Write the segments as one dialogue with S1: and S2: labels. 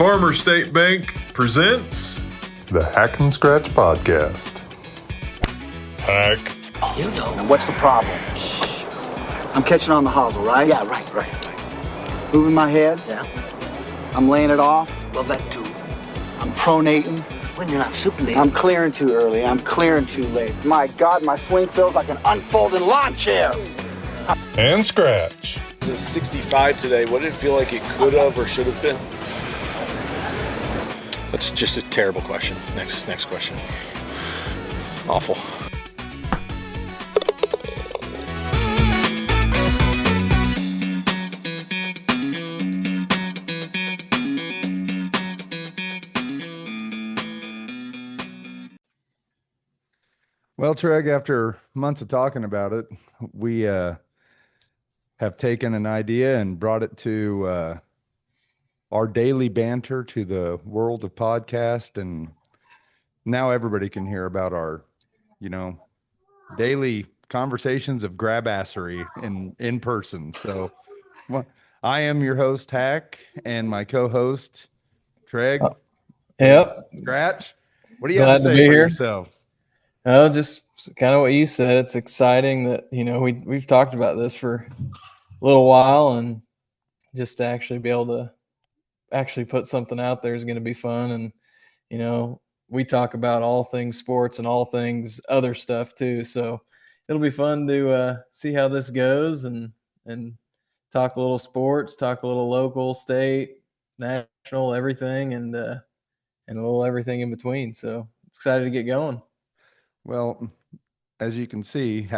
S1: Farmer State Bank presents
S2: the Hack and Scratch Podcast.
S1: Hack.
S3: You know. Now what's the problem? I'm catching on the hosel, right?
S4: Yeah, right.
S3: Moving my head?
S4: Yeah.
S3: I'm laying it off?
S4: Well, that too.
S3: I'm pronating?
S4: When you're not supinating.
S3: I'm clearing too early. I'm clearing too late. My God, my swing feels like an unfolding lawn chair.
S1: And scratch.
S5: It was 65 today. What did it feel like it could have or should have been? That's just a terrible question. Next question. Awful.
S6: Well, Treg, after months of talking about it, we have taken an idea and brought it to our daily banter to the world of podcast. And now everybody can hear about our, daily conversations of grabassery in person. So I am your host, Hack, and my co-host, Treg.
S7: Yep.
S6: Scratch. What do you have to say for yourself?
S7: Oh, just kind of what you said. It's exciting that, we've talked about this for a little while, and just to actually be able to actually put something out there is going to be fun. And, we talk about all things sports and all things other stuff too. So it'll be fun to see how this goes and talk a little sports, talk a little local, state, national, everything, and a little everything in between. So excited to get going.
S6: Well, as you can see,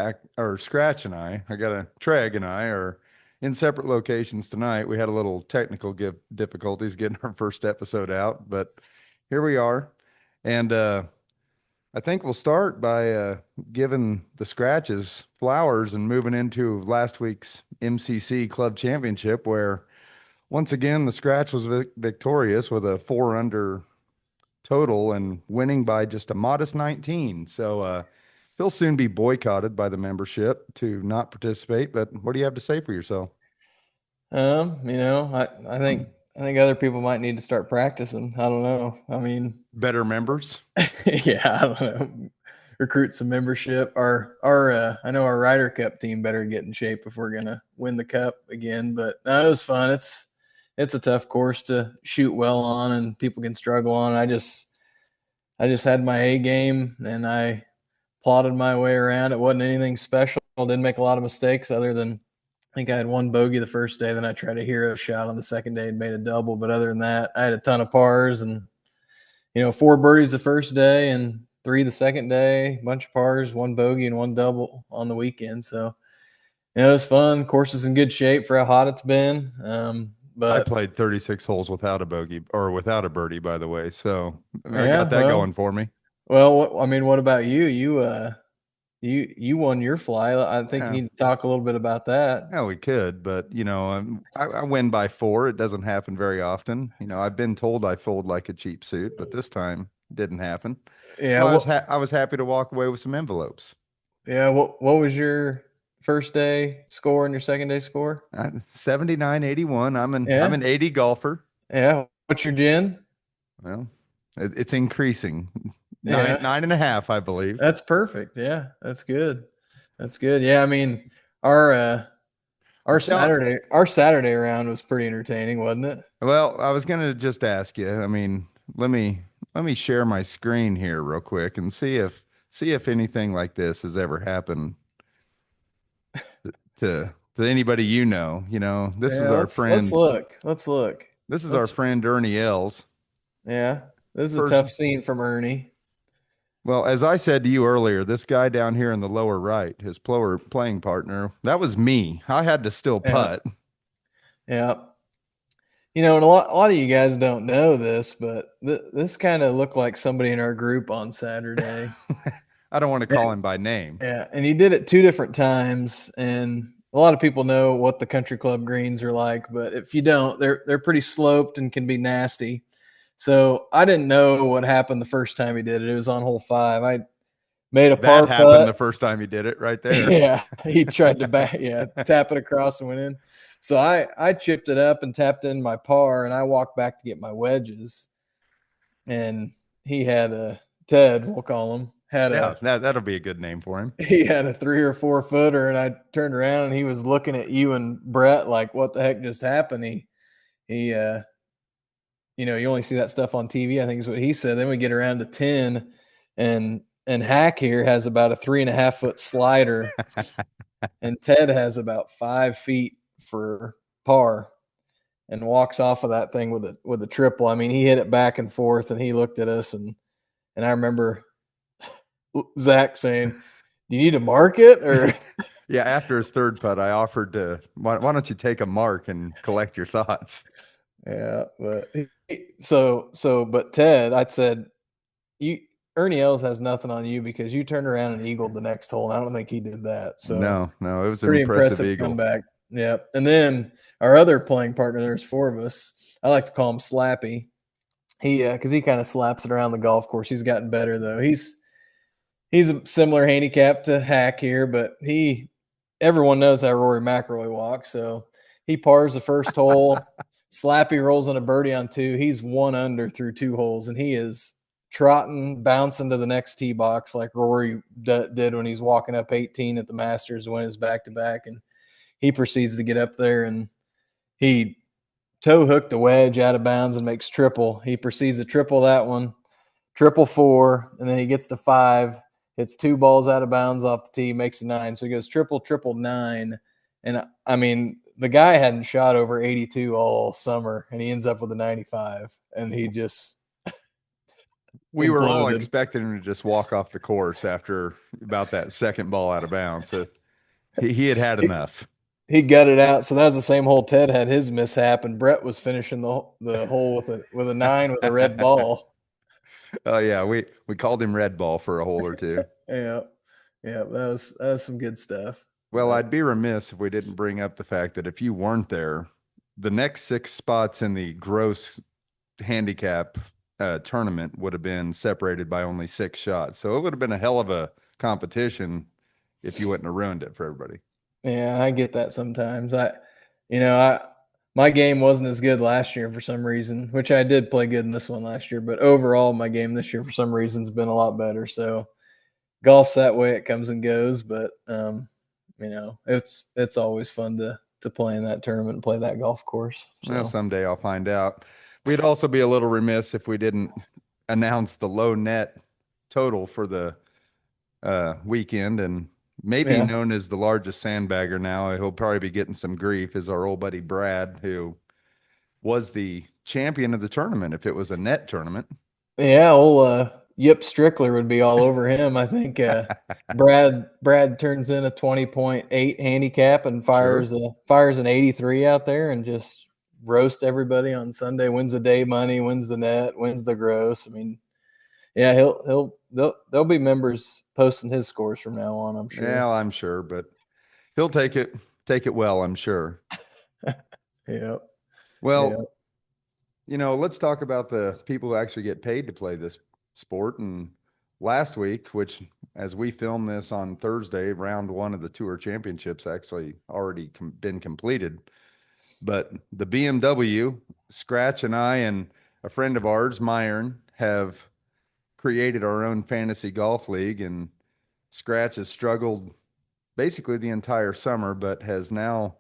S6: Scratch and I Treg and I are in separate locations tonight. We had a little technical difficulties getting our first episode out, but here we are. And I think we'll start by giving the Scratches flowers and moving into last week's MCC Club Championship, where once again the Scratch was victorious with a 4-under total and winning by just a modest 19. So he'll soon be boycotted by the membership to not participate. But what do you have to say for yourself?
S7: I think other people might need to start practicing. I don't know. I mean,
S6: better members.
S7: Yeah, I don't know. Recruit some membership. I know our Ryder Cup team better get in shape if we're gonna win the cup again. But no, it was fun. It's a tough course to shoot well on, and people can struggle on. I just had my A game, and I plodded my way around. It wasn't anything special. Didn't make a lot of mistakes other than I think I had one bogey the first day. Then I tried a hero shot on the second day and made a double. But other than that, I had a ton of pars and, 4 birdies the first day and 3 the second day, a bunch of pars, 1 bogey and 1 double on the weekend. So, it was fun. Course is in good shape for how hot it's been. But
S6: I played 36 holes without a bogey or without a birdie, by the way. So I got that going for me.
S7: Well, what about you? You won your fly. I think you need to talk a little bit about that.
S6: Yeah, we could, but I win by 4. It doesn't happen very often. I've been told I fold like a cheap suit, but this time it didn't happen.
S7: Yeah,
S6: so I was happy to walk away with some envelopes.
S7: Yeah. What was your first day score and your second day score?
S6: 79-81. I'm an 80 golfer.
S7: Yeah. What's your gin?
S6: Well, it's increasing.
S7: Yeah.
S6: 9.5, I believe.
S7: That's perfect. Yeah, that's good. Yeah, I mean, our Saturday round was pretty entertaining, wasn't it?
S6: Well, I was gonna just ask you. I mean, let me share my screen here real quick and see if anything like this has ever happened to anybody. This is our friend.
S7: Let's look.
S6: This is our friend Ernie Els.
S7: Yeah, this is a tough scene from Ernie.
S6: Well, as I said to you earlier, this guy down here in the lower right, his playing partner, that was me. I had to still putt.
S7: Yeah. And a lot of you guys don't know this, but this kind of looked like somebody in our group on Saturday.
S6: I don't want to call him by name.
S7: Yeah, and he did it 2 different times, and a lot of people know what the country club greens are like, but if you don't, they're pretty sloped and can be nasty. So I didn't know what happened the first time he did it. It was on hole 5. I made a par putt.
S6: That happened the first time he did it right there.
S7: Yeah, he tried to tap it across and went in. So I chipped it up and tapped in my par, and I walked back to get my wedges. And he had a Ted, we'll call him,
S6: That'll be a good name for him.
S7: he had a 3 or 4 footer, and I turned around and he was looking at you and Brett like, what the heck just happened? He you only see that stuff on TV, I think is what he said. Then we get around to 10, and Hack here has about a 3.5 foot slider, and Ted has about 5 feet for par, and walks off of that thing with a triple. I mean, he hit it back and forth, and he looked at us, and I remember Zach saying, "Do you need to mark it?" Or
S6: Yeah, after his third putt, I offered to, why don't you take a mark and collect your thoughts?
S7: yeah, but but Ted, I said, Ernie Els has nothing on you because you turned around and eagled the next hole. And I don't think he did that. So
S6: No, it was an
S7: pretty
S6: impressive eagle.
S7: comeback. Yeah. And then our other playing partner, there's 4 of us. I like to call him Slappy. Because he kind of slaps it around the golf course. He's gotten better though. He's a similar handicap to Hack here, but everyone knows how Rory McIlroy walks. So he pars the first hole. Slappy rolls on a birdie on 2. He's 1 under through 2 holes, and he is trotting, bouncing to the next tee box like Rory did when he's walking up 18 at the Masters to win his back-to-back. And he proceeds to get up there, and he toe hooked a wedge out of bounds and makes triple. He proceeds to triple that one, triple 4, and then he gets to 5, hits 2 balls out of bounds off the tee, makes a 9. So he goes triple, triple, 9. And I mean, the guy hadn't shot over 82 all summer, and he ends up with a 95, and he just
S6: we were all
S7: imploded.
S6: expecting him to just walk off the course after about that second ball out of bounds. So he had enough.
S7: He gutted out. So that was the same hole Ted had his mishap, and Brett was finishing the hole with a 9 with a red ball.
S6: Oh yeah, we called him Red Ball for a hole or 2.
S7: Yeah, that was some good stuff.
S6: Well, I'd be remiss if we didn't bring up the fact that if you weren't there, the next 6 spots in the gross handicap tournament would have been separated by only 6 shots. So it would have been a hell of a competition if you wouldn't have ruined it for everybody.
S7: Yeah, I get that sometimes. My game wasn't as good last year for some reason, which I did play good in this one last year, but overall my game this year for some reason has been a lot better. So golf's that way, it comes and goes, but it's always fun to play in that tournament and play that golf course. So.
S6: Well, someday I'll find out. We'd also be a little remiss if we didn't announce the low net total for the weekend, and maybe known as the largest sandbagger now. He'll probably be getting some grief, is our old buddy Brad, who was the champion of the tournament if it was a net tournament. Yeah,
S7: old Yip Strickler would be all over him. I think Brad turns in a 20.8 handicap and fires an 83 out there and just roast everybody on Sunday. Wins the day money, wins the net, wins the gross. I mean, yeah, there'll be members posting his scores from now on, I'm sure.
S6: Yeah, I'm sure, but he'll take it well, I'm sure.
S7: Yeah.
S6: Well, let's talk about the people who actually get paid to play this sport. And last week, which as we film this on Thursday, round 1 of the Tour Championships actually already been completed. But the BMW, Scratch and I and a friend of ours, Myron, have created our own fantasy golf league, and Scratch has struggled basically the entire summer, but has now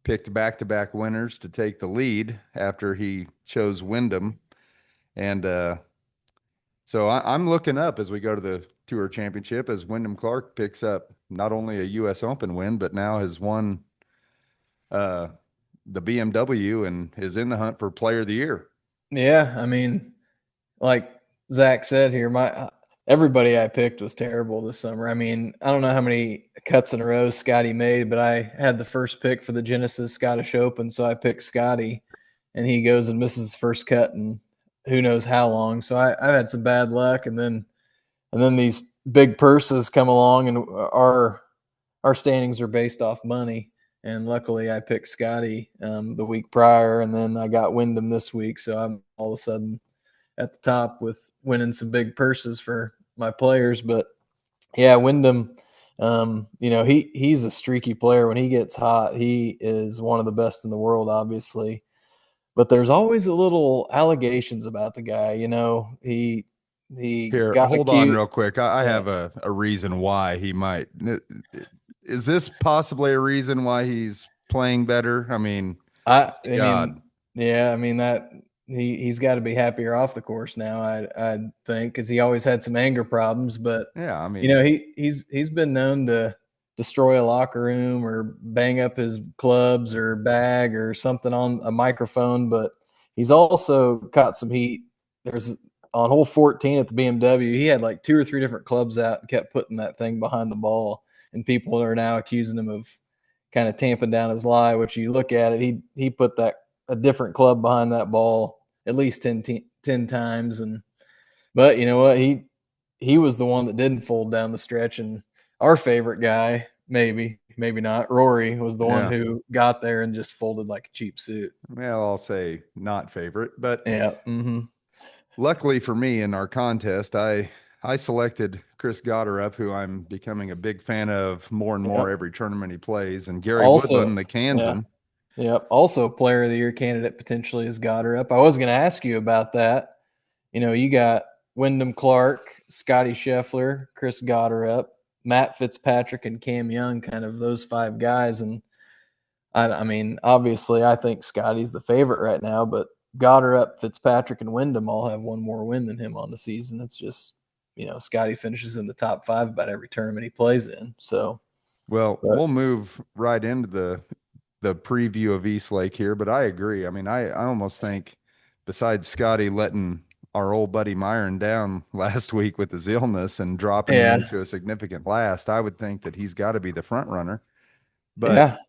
S6: picked back-to-back winners to take the lead after he chose Wyndham. And so I'm looking up as we go to the Tour Championship as Wyndham Clark picks up not only a U.S. Open win, but now has won the BMW and is in the hunt for Player of the Year.
S7: Yeah, I mean, like Zach said here, everybody I picked was terrible this summer. I mean, I don't know how many cuts in a row Scotty made, but I had the first pick for the Genesis Scottish Open, so I picked Scotty, and he goes and misses his first cut and who knows how long. So I've had some bad luck, and then these big purses come along, and our standings are based off money. And luckily I picked Scotty the week prior, and then I got Wyndham this week. So I'm all of a sudden at the top with winning some big purses for my players. But yeah, Wyndham, He's a streaky player. When he gets hot, he is one of the best in the world, obviously. But there's always a little allegations about the guy. He
S6: Here,
S7: got
S6: hold on
S7: accused.
S6: real quick. I
S7: Yeah.
S6: have a reason why he might. Is this possibly a reason why he's playing better? I mean,
S7: I
S6: God.
S7: mean, yeah, I mean that he's got to be happier off the course now. I think because he always had some anger problems, but
S6: Yeah, I mean,
S7: he's been known to destroy a locker room or bang up his clubs or bag or something on a microphone, but he's also caught some heat. There's on hole 14 at the BMW, he had like 2 or 3 different clubs out and kept putting that thing behind the ball, and people are now accusing him of kind of tamping down his lie, which you look at it, he put a different club behind that ball at least 10 times. But you know what? He was the one that didn't fold down the stretch, and our favorite guy, maybe not, Rory, was the one who got there and just folded like a cheap suit.
S6: Well, I'll say not favorite, but
S7: yeah. Mm-hmm.
S6: Luckily for me in our contest, I selected Chris Gotterup, who I'm becoming a big fan of more and more every tournament he plays, and Gary Woodland, the Kansan.
S7: Yep. Also, player of the year candidate potentially is Gotterup. I was going to ask you about that. You got Wyndham Clark, Scotty Scheffler, Chris Gotterup, Matt Fitzpatrick, and Cam Young, kind of those 5 guys. And I mean, obviously, I think Scotty's the favorite right now, but Gotterup, Fitzpatrick, and Wyndham all have one more win than him on the season. It's just, Scotty finishes in the top 5 about every tournament he plays in. So,
S6: we'll move right into the preview of East Lake here, but I agree. I mean, I almost think besides Scotty letting our old buddy Myron down last week with his illness and dropping him into a significant last, I would think that he's got to be the front runner. But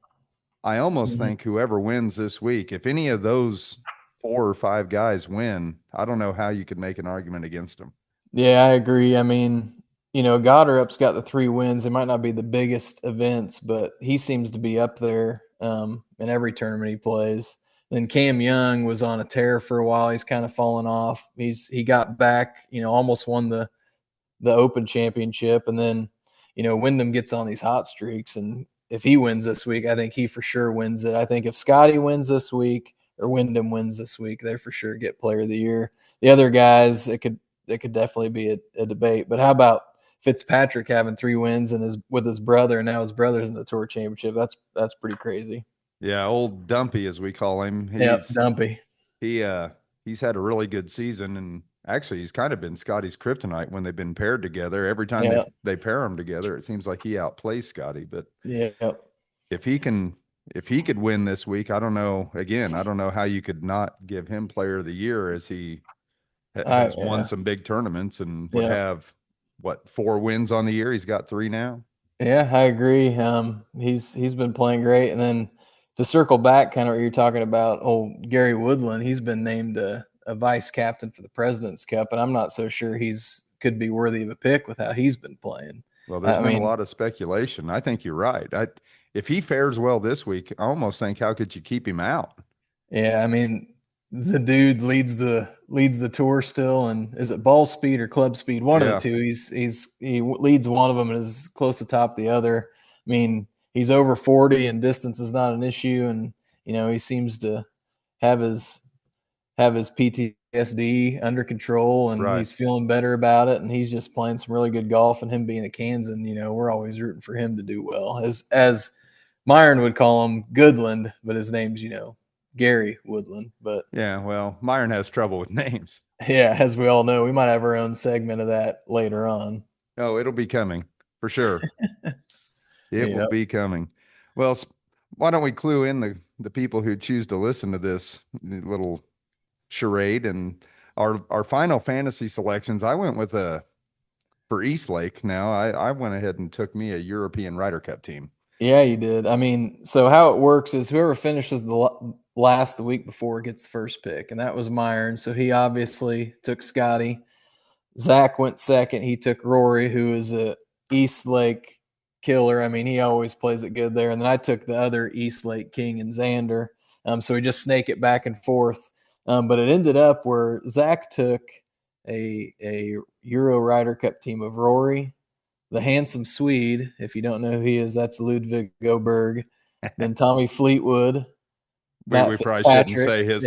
S6: I almost think whoever wins this week, if any of those 4 or 5 guys win, I don't know how you could make an argument against them.
S7: Yeah, I agree. I mean, Gotterup's got the 3 wins. It might not be the biggest events, but he seems to be up there in every tournament he plays. Then Cam Young was on a tear for a while. He's kind of fallen off. He got back, almost won the Open Championship, and then Wyndham gets on these hot streaks, and if he wins this week, I think he for sure wins it. I think if Scotty wins this week or Wyndham wins this week, they for sure get Player of the Year. The other guys, it could definitely be a debate. But how about Fitzpatrick having 3 wins and with his brother, and now his brother's in the Tour Championship? That's pretty crazy.
S6: Yeah, old Dumpy, as we call him.
S7: Dumpy.
S6: He's had a really good season, and actually he's kind of been Scotty's kryptonite when they've been paired together. Every time they pair them together, it seems like he outplays Scotty. But if he could win this week, I don't know. Again, I don't know how you could not give him Player of the Year, as he has won some big tournaments and would have 4 wins on the year. He's got 3 now.
S7: Yeah, I agree. He's been playing great. And then to circle back, kind of what you're talking about, Gary Woodland, he's been named a vice captain for the President's Cup, and I'm not so sure could be worthy of a pick with how he's been playing.
S6: Well, there's been a lot of speculation. I think you're right. If he fares well this week, I almost think, how could you keep him out?
S7: Yeah, I mean, the dude leads the tour still, and is it ball speed or club speed? One of the two. He leads one of them and is close to top the other. I mean, he's over 40 and distance is not an issue, and he seems to have his PTSD under control, and he's feeling better about it, and he's just playing some really good golf. And him being a Kansan, we're always rooting for him to do well. As Myron would call him, Goodland, but his name's Gary Woodland. But
S6: yeah, well, Myron has trouble with names.
S7: Yeah, as we all know, we might have our own segment of that later on.
S6: Oh, it'll be coming for sure. It will be coming. Well, why don't we clue in the people who choose to listen to this little charade and our final fantasy selections? I went with for East Lake. Now I went ahead and took me a European Ryder Cup team.
S7: Yeah, you did. I mean, so how it works is whoever finishes the week before gets the first pick, and that was Myron. So he obviously took Scotty. Zach went second. He took Rory, who is a East Lake killer. I mean, he always plays it good there. And then I took the other East Lake king and Xander. So we just snake it back and forth. But it ended up where Zach took a Euro Ryder Cup team of Rory, the handsome Swede. If you don't know who he is, that's Ludwig Goberg. Then Tommy Fleetwood.
S6: We probably shouldn't say his.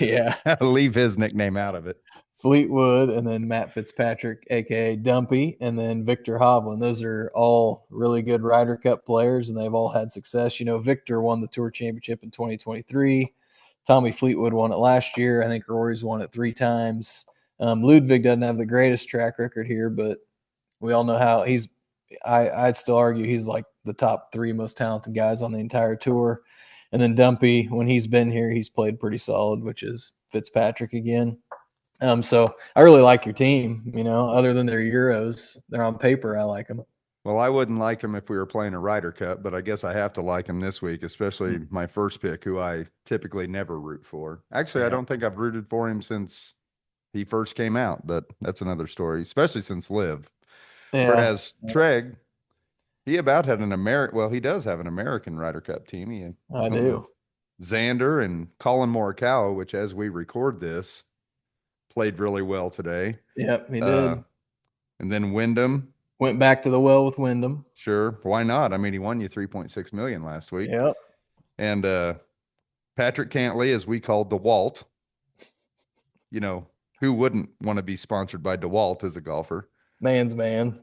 S7: Yeah.
S6: Leave his nickname out of it.
S7: Fleetwood, and then Matt Fitzpatrick, aka Dumpy, and then Victor Hovland. Those are all really good Ryder Cup players, and they've all had success. Victor won the Tour Championship in 2023. Tommy Fleetwood won it last year. I think Rory's won it 3 times. Ludwig doesn't have the greatest track record here, but we all know how he's. I'd still argue he's like the top 3 most talented guys on the entire tour. And then Dumpy, when he's been here, he's played pretty solid, which is Fitzpatrick again. So I really like your team, other than their Euros. They're on paper. I like them.
S6: Well, I wouldn't like them if we were playing a Ryder Cup, but I guess I have to like them this week, especially my first pick, who I typically never root for. Actually, I don't think I've rooted for him since he first came out, but that's another story, especially since LIV.
S7: Yeah.
S6: Whereas Treg, he about had an American. Well, he does have an American Ryder Cup team.
S7: I do.
S6: Xander and Colin Morikawa, which as we record this, played really well today.
S7: Yep, he did.
S6: And then Wyndham
S7: went back to the well with Wyndham.
S6: Sure, why not? I mean, he won you $3.6 million last week.
S7: Yep.
S6: And Patrick Cantley, as we called DeWalt. Who wouldn't want to be sponsored by DeWalt as a golfer?
S7: Man's man.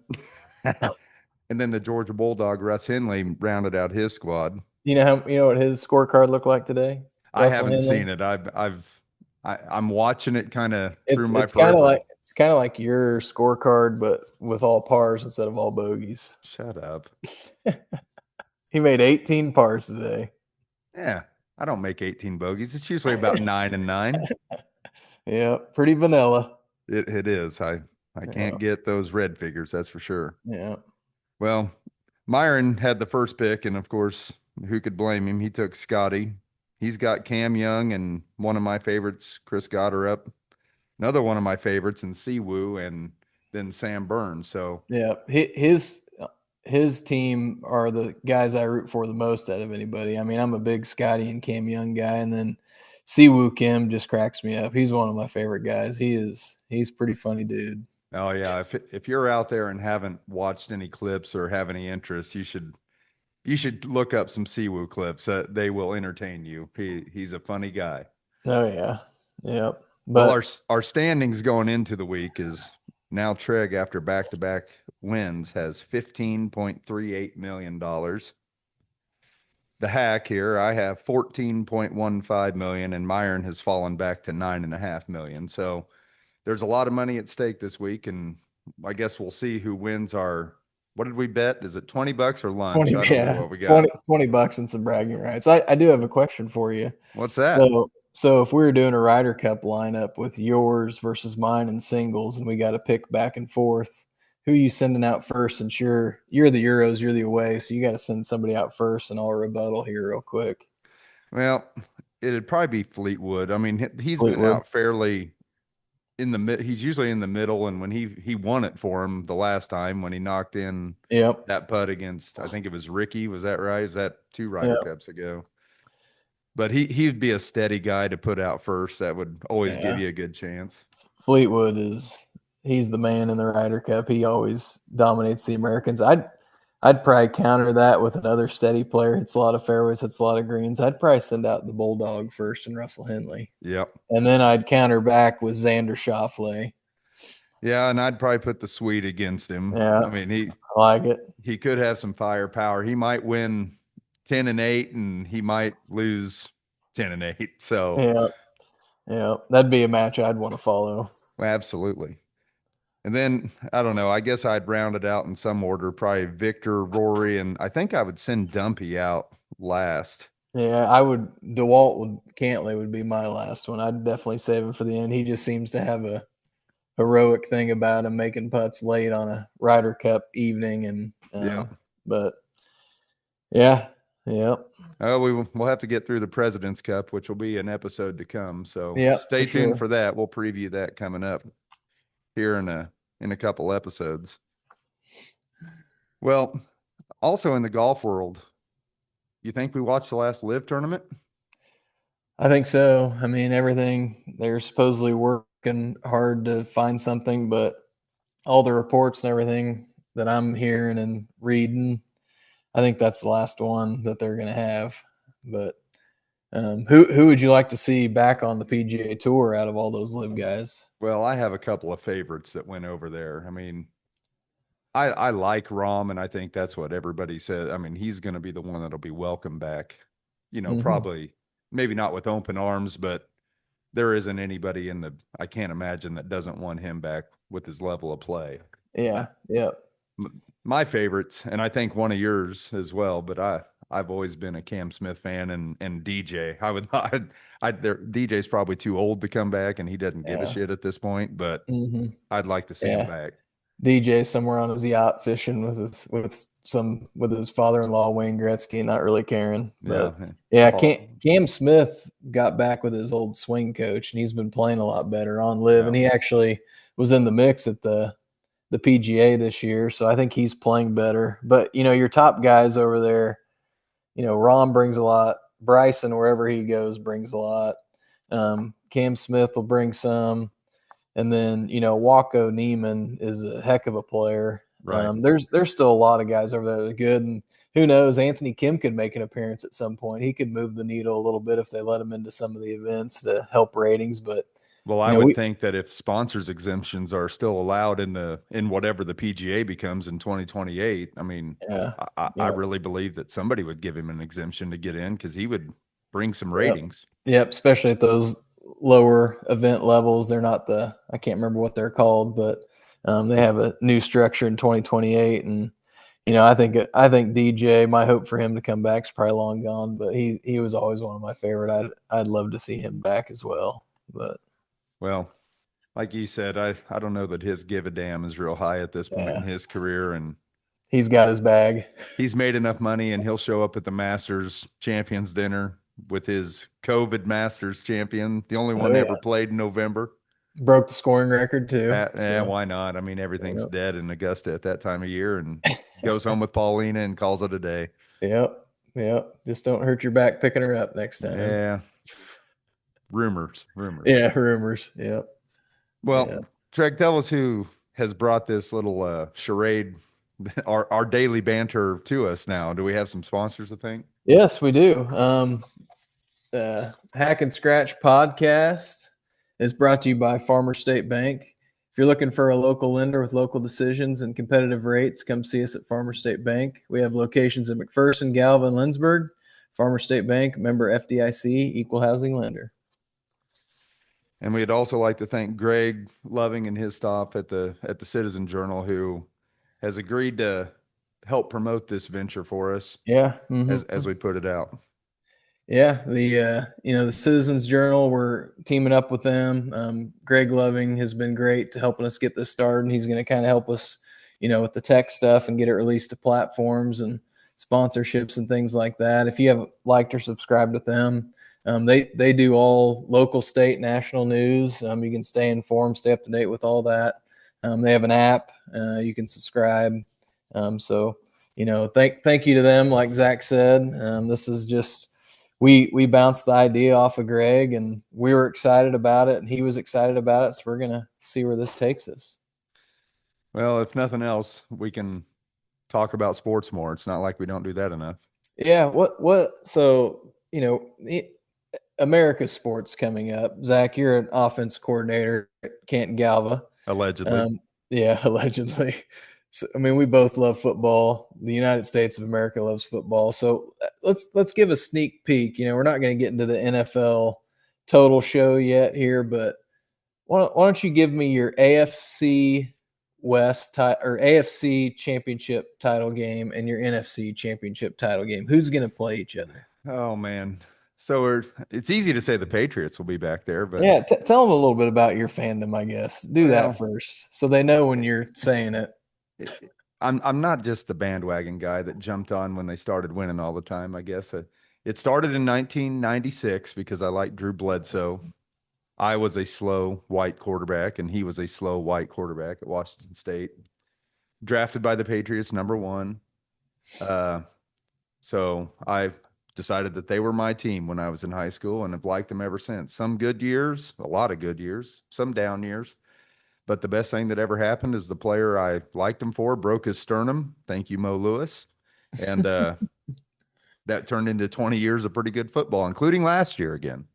S6: And then the Georgia Bulldog, Russ Henley, rounded out his squad.
S7: You know what his scorecard looked like today?
S6: I haven't seen it. I'm watching it kind of through my.
S7: It's kind of like your scorecard, but with all pars instead of all bogeys.
S6: Shut up.
S7: He made 18 pars today.
S6: Yeah, I don't make 18 bogeys. It's usually about 9 and 9.
S7: Yeah, pretty vanilla.
S6: It is. I can't get those red figures, that's for sure.
S7: Yeah.
S6: Well, Myron had the first pick, and of course, who could blame him? He took Scotty. He's got Cam Young and one of my favorites, Chris Gotterup. Another one of my favorites in Siwoo, and then Sam Burns. So
S7: yeah, his team are the guys I root for the most out of anybody. I mean, I'm a big Scotty and Cam Young guy, and then Siwoo Kim just cracks me up. He's one of my favorite guys. He's pretty funny dude.
S6: Oh yeah, if you're out there and haven't watched any clips or have any interest, you should look up some Siwoo clips. They will entertain you. He's a funny guy.
S7: Oh yeah, yep.
S6: But well, our standings going into the week is now Treg, after back-to-back wins, has $15.38 million. The hack here, I have $14.15 million, and Myron has fallen back to $9.5 million. So there's a lot of money at stake this week, and I guess we'll see who wins our. What did we bet? Is it $20 or lunch?
S7: 20,
S6: I don't know what we got.
S7: $20 and some bragging rights. I do have a question for you.
S6: What's that?
S7: So if we were doing a Ryder Cup lineup with yours versus mine in singles, and we got to pick back and forth, who are you sending out first? Since you're the Euros, you're the away, so you got to send somebody out first, and I'll rebuttal here real quick.
S6: Well, it'd probably be Fleetwood. I mean, he's been out fairly in the mid. He's usually in the middle, and when he won it for him the last time when he knocked in that putt against, I think it was Ricky. Was that right? Is that 2 Ryder Cups ago? But he'd be a steady guy to put out first. That would always give you a good chance.
S7: Fleetwood he's the man in the Ryder Cup. He always dominates the Americans. I'd probably counter that with another steady player. Hits a lot of fairways, hits a lot of greens. I'd probably send out the Bulldog first and Russell Henley.
S6: Yep.
S7: And then I'd counter back with Xander Schauffele.
S6: Yeah, and I'd probably put the Swede against him.
S7: Yeah.
S6: I mean,
S7: I like it. He
S6: could have some firepower. He might win 10-8, and he might lose 10-8. So
S7: yeah, that'd be a match I'd want to follow.
S6: Absolutely. And then I don't know. I guess I'd round it out in some order. Probably Victor, Rory, and I think I would send Dumpy out last.
S7: Yeah, I would. Cantley would be my last one. I'd definitely save him for the end. He just seems to have a heroic thing about him, making putts late on a Ryder Cup evening, and But yeah.
S6: We'll have to get through the President's Cup, which will be an episode to come. So stay tuned for that. We'll preview that coming up here in a couple episodes. Well, also in the golf world, you think we watched the last LIV tournament?
S7: I think so. I mean, everything, they're supposedly working hard to find something, but all the reports and everything, that I'm hearing and reading, I think that's the last one that they're going to have. But who would you like to see back on the PGA Tour out of all those LIV guys?
S6: Well, I have a couple of favorites that went over there. I mean, I like Rom, and I think that's what everybody said. I mean, he's going to be the one that'll be welcome back. Probably maybe not with open arms, but there isn't anybody I can't imagine that doesn't want him back with his level of play.
S7: Yeah. Yeah.
S6: My favorites, and I think one of yours as well, but I've always been a Cam Smith fan and DJ. DJ's probably too old to come back, and he doesn't give a shit at this point, but I'd like to see him back.
S7: DJ somewhere on his yacht fishing with his father-in-law Wayne Gretzky, not really caring. But Cam Smith got back with his old swing coach, and he's been playing a lot better on LIV, and he actually was in the mix at the PGA this year, so I think he's playing better. But your top guys over there, Rom brings a lot. Bryson, wherever he goes, brings a lot. Cam Smith will bring some. And then, Waco Neiman is a heck of a player.
S6: Right.
S7: There's still a lot of guys over there that are good. And who knows, Anthony Kim could make an appearance at some point. He could move the needle a little bit if they let him into some of the events to help ratings. But
S6: I would think that if sponsors exemptions are still allowed in whatever the PGA becomes in 2028, I mean, I really believe that somebody would give him an exemption to get in because he would bring some ratings.
S7: Yep, especially at those lower event levels. They're not I can't remember what they're called, but they have a new structure in 2028. And, I think DJ, my hope for him to come back is probably long gone, but he was always one of my favorite. I'd love to see him back as well. But,
S6: well, like you said, I don't know that his give a damn is real high at this point in his career. And
S7: he's got his bag.
S6: He's made enough money, and he'll show up at the Masters Champions dinner with his COVID Masters champion, the only one ever played in November.
S7: Broke the scoring record too.
S6: Why not? I mean, everything's dead in Augusta at that time of year, and goes home with Paulina and calls it a day.
S7: Yep. Just don't hurt your back picking her up next time.
S6: Yeah. Rumors.
S7: Yeah, rumors. Yep.
S6: Well, Treg, tell us who has brought this little charade, our daily banter to us now. Do we have some sponsors, I think?
S7: Yes, we do. Hack and Scratch podcast is brought to you by Farmer State Bank. If you're looking for a local lender with local decisions and competitive rates, come see us at Farmer State Bank. We have locations in McPherson, Galva, and Lindsborg. Farmer State Bank, member FDIC, equal housing lender.
S6: And we'd also like to thank Greg Loving and his staff at the Citizen Journal, who has agreed to help promote this venture for us.
S7: Yeah.
S6: As we put it out.
S7: Yeah. The Citizens Journal, we're teaming up with them. Greg Loving has been great to helping us get this started. And he's going to kind of help us, with the tech stuff and get it released to platforms and sponsorships and things like that. If you haven't liked or subscribed with them, they do all local, state, national news. You can stay informed, stay up to date with all that. They have an app. You can subscribe. Thank you to them. Like Zach said, this is just, we bounced the idea off of Greg, and we were excited about it, and he was excited about it. So we're going to see where this takes us.
S6: Well, if nothing else, we can talk about sports more. It's not like we don't do that enough.
S7: Yeah. America's sports coming up. Zach, you're an offense coordinator at Canton Galva.
S6: Allegedly.
S7: Allegedly. So, we both love football. The United States of America loves football. So let's give a sneak peek. We're not going to get into the NFL total show yet here, but why don't you give me your AFC West or AFC Championship title game and your NFC Championship title game? Who's going to play each other?
S6: Oh man. So it's easy to say the Patriots will be back there, but
S7: yeah, tell them a little bit about your fandom, I guess. Do that first, so they know when you're saying it.
S6: I'm not just the bandwagon guy that jumped on when they started winning all the time. I guess it started in 1996 because I liked Drew Bledsoe. I was a slow white quarterback, and he was a slow white quarterback at Washington State. Drafted by the Patriots, number 1. So I decided that they were my team when I was in high school, and have liked them ever since. Some good years, a lot of good years, some down years. But the best thing that ever happened is the player I liked him for broke his sternum. Thank you, Mo Lewis. And that turned into 20 years of pretty good football, including last year again.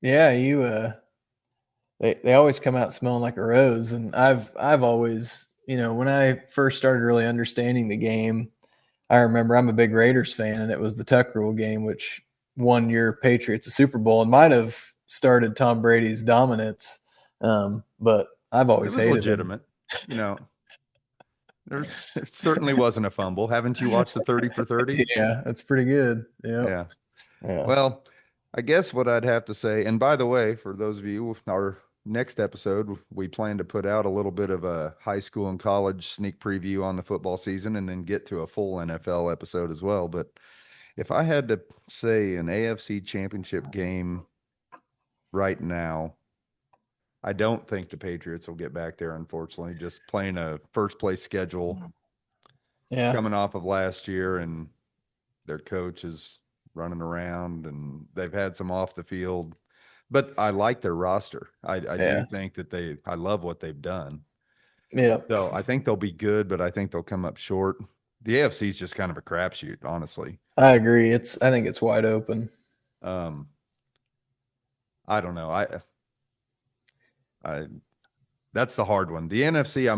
S7: Yeah, they always come out smelling like a rose. And I've always, when I first started really understanding the game, I remember I'm a big Raiders fan, and it was the Tuck Rule game, which won your Patriots a Super Bowl and might have started Tom Brady's dominance. But I've always
S6: It was
S7: hated
S6: legitimate. There certainly wasn't a fumble. Haven't you watched the 30 for 30?
S7: Yeah, that's pretty good. Yeah.
S6: Well, I guess what I'd have to say, and by the way, for those of you, our next episode, we plan to put out a little bit of a high school and college sneak preview on the football season and then get to a full NFL episode as well. But if I had to say an AFC championship game right now, I don't think the Patriots will get back there, unfortunately, just playing a first place schedule coming off of last year, and their coach is running around and they've had some off the field, but I like their roster. I do think that I love what they've done.
S7: Yeah.
S6: So I think they'll be good, but I think they'll come up short. The AFC is just kind of a crapshoot, honestly.
S7: I agree. I think it's wide open.
S6: I don't know. That's the hard one. The NFC,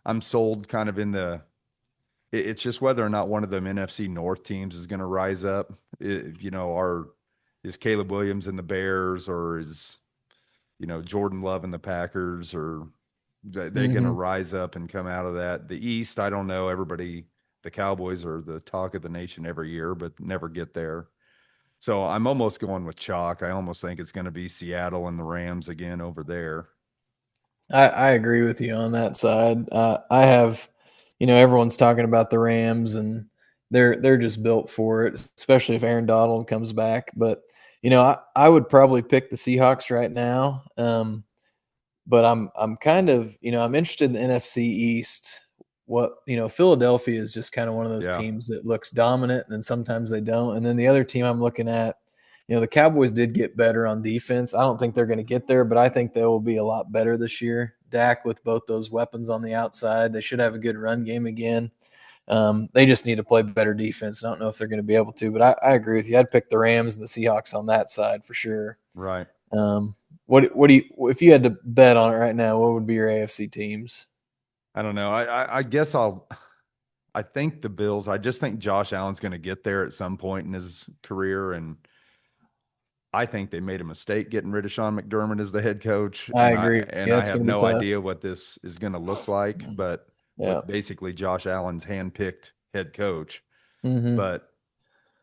S6: I'm sold kind of in it's just whether or not one of them NFC North teams is going to rise up. Is Caleb Williams in the Bears, or is, Jordan Love in the Packers, or they're going to rise up and come out of that. The East, I don't know. The Cowboys are the talk of the nation every year, but never get there. So I'm almost going with chalk. I almost think it's going to be Seattle and the Rams again over there.
S7: I agree with you on that side. I have, everyone's talking about the Rams, and they're just built for it, especially if Aaron Donald comes back. But I would probably pick the Seahawks right now. But I'm kind of, I'm interested in the NFC East. Philadelphia is just kind of one of those teams that looks dominant, and then sometimes they don't. And then the other team I'm looking at, the Cowboys did get better on defense. I don't think they're going to get there, but I think they will be a lot better this year. Dak with both those weapons on the outside, they should have a good run game again. They just need to play better defense. I don't know if they're going to be able to, but I agree with you. I'd pick the Rams and the Seahawks on that side for sure.
S6: Right.
S7: If you had to bet on it right now, what would be your AFC teams?
S6: I don't know. I guess I think the Bills. I just think Josh Allen's going to get there at some point in his career, and I think they made a mistake getting rid of Sean McDermott as the head coach.
S7: I agree.
S6: I have no idea what this is going to look like, but with basically Josh Allen's handpicked head coach. But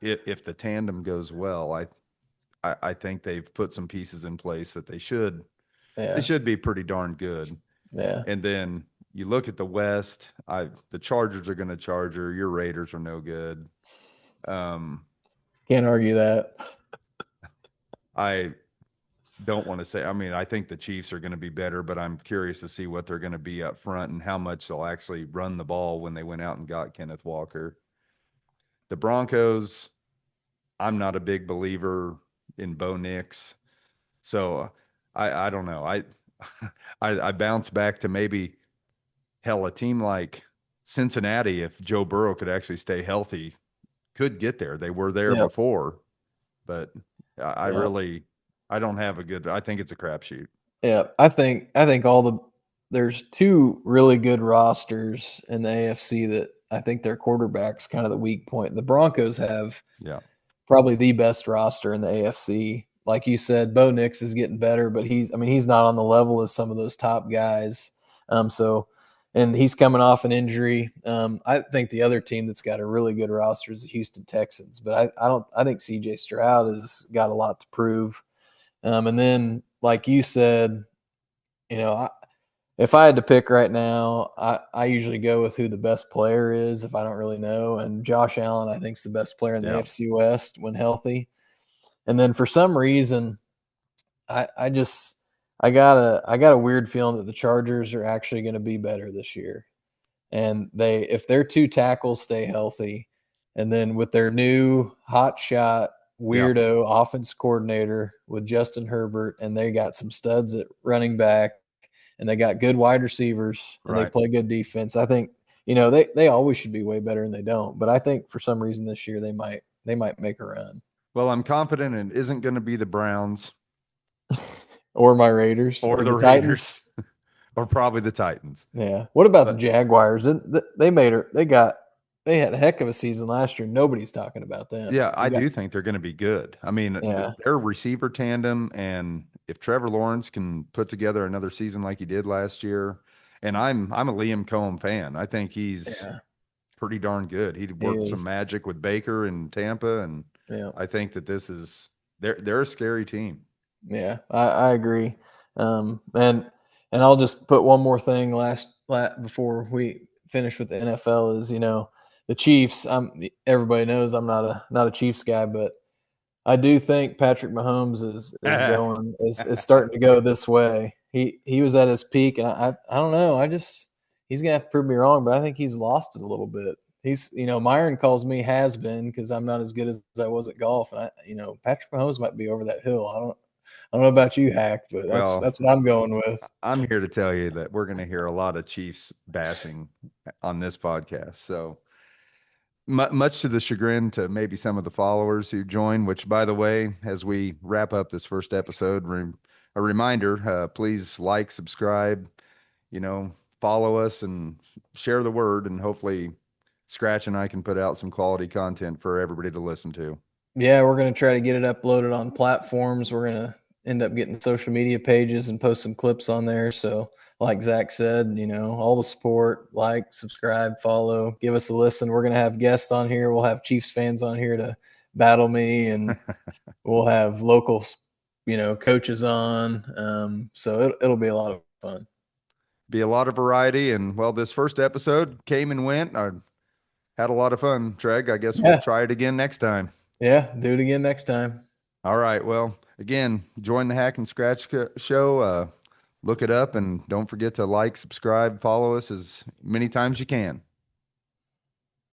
S6: if the tandem goes well, I think they've put some pieces in place that they should be pretty darn good.
S7: Yeah.
S6: And then you look at the West, the Chargers are going to Charger. Your Raiders are no good.
S7: Can't argue that.
S6: I don't want to say, I think the Chiefs are going to be better, but I'm curious to see what they're going to be up front and how much they'll actually run the ball when they went out and got Kenneth Walker. The Broncos, I'm not a big believer in Bo Nix. So I don't know. I bounce back to maybe, hell, a team like Cincinnati, if Joe Burrow could actually stay healthy, could get there. They were there before, but I don't have I think it's a crapshoot.
S7: Yeah, I think there's two really good rosters in the AFC that I think their quarterback's kind of the weak point. The Broncos have probably the best roster in the AFC. Like you said, Bo Nix is getting better, but he's not on the level as some of those top guys. And he's coming off an injury. I think the other team that's got a really good roster is the Houston Texans, but I think CJ Stroud has got a lot to prove. And then, like you said, if I had to pick right now, I usually go with who the best player is if I don't really know. And Josh Allen, I think, is the best player in the AFC West when healthy. And then for some reason, I got a weird feeling that the Chargers are actually going to be better this year. And if their two tackles stay healthy, and then with their new hot shot weirdo offense coordinator with Justin Herbert, and they got some studs at running back, and they got good wide receivers, and they
S6: Right.
S7: play good defense. I think, they always should be way better, and they don't. But I think for some reason this year they might make a run.
S6: Well, I'm confident it isn't going to be the Browns
S7: Or my Raiders
S6: or the
S7: Titans.
S6: Raiders or probably the Titans.
S7: Yeah. What about the
S6: But-
S7: Jaguars? They had a heck of a season last year. Nobody's talking about them.
S6: Yeah, I do think they're going to be good. I mean,
S7: Yeah.
S6: their receiver tandem, and if Trevor Lawrence can put together another season like he did last year, and I'm a Liam Cohen fan. I think he's pretty darn good. He worked some magic with Baker in Tampa, and I think that they're a scary team.
S7: Yeah, I agree. And I'll just put one more thing before we finish with the NFL is, the Chiefs. Everybody knows I'm not a Chiefs guy, but I do think Patrick Mahomes is starting to go this way. He was at his peak, and I don't know. He's gonna have to prove me wrong, but I think he's lost it a little bit. He's, Myron calls me has been because I'm not as good as I was at golf, and Patrick Mahomes might be over that hill. I don't know about you, Hack, but that's what I'm going with.
S6: I'm here to tell you that we're going to hear a lot of Chiefs bashing on this podcast. So much to the chagrin to maybe some of the followers who joined, which, by the way, as we wrap up this first episode, a reminder, please like, subscribe, follow us and share the word, and hopefully Scratch and I can put out some quality content for everybody to listen to.
S7: Yeah, we're going to try to get it uploaded on platforms. We're going to end up getting social media pages and post some clips on there. So like Zach said, all the support, like, subscribe, follow, give us a listen. We're going to have guests on here. We'll have Chiefs fans on here to battle me, and we'll have local, coaches on. So it'll be a lot of fun.
S6: Be a lot of variety. And well, this first episode came and went. I had a lot of fun, Treg. I guess we'll try it again next time.
S7: Yeah, do it again next time.
S6: All right. Well, again, join the Hack and Scratch show. Look it up, and don't forget to like, subscribe, follow us as many times as you can.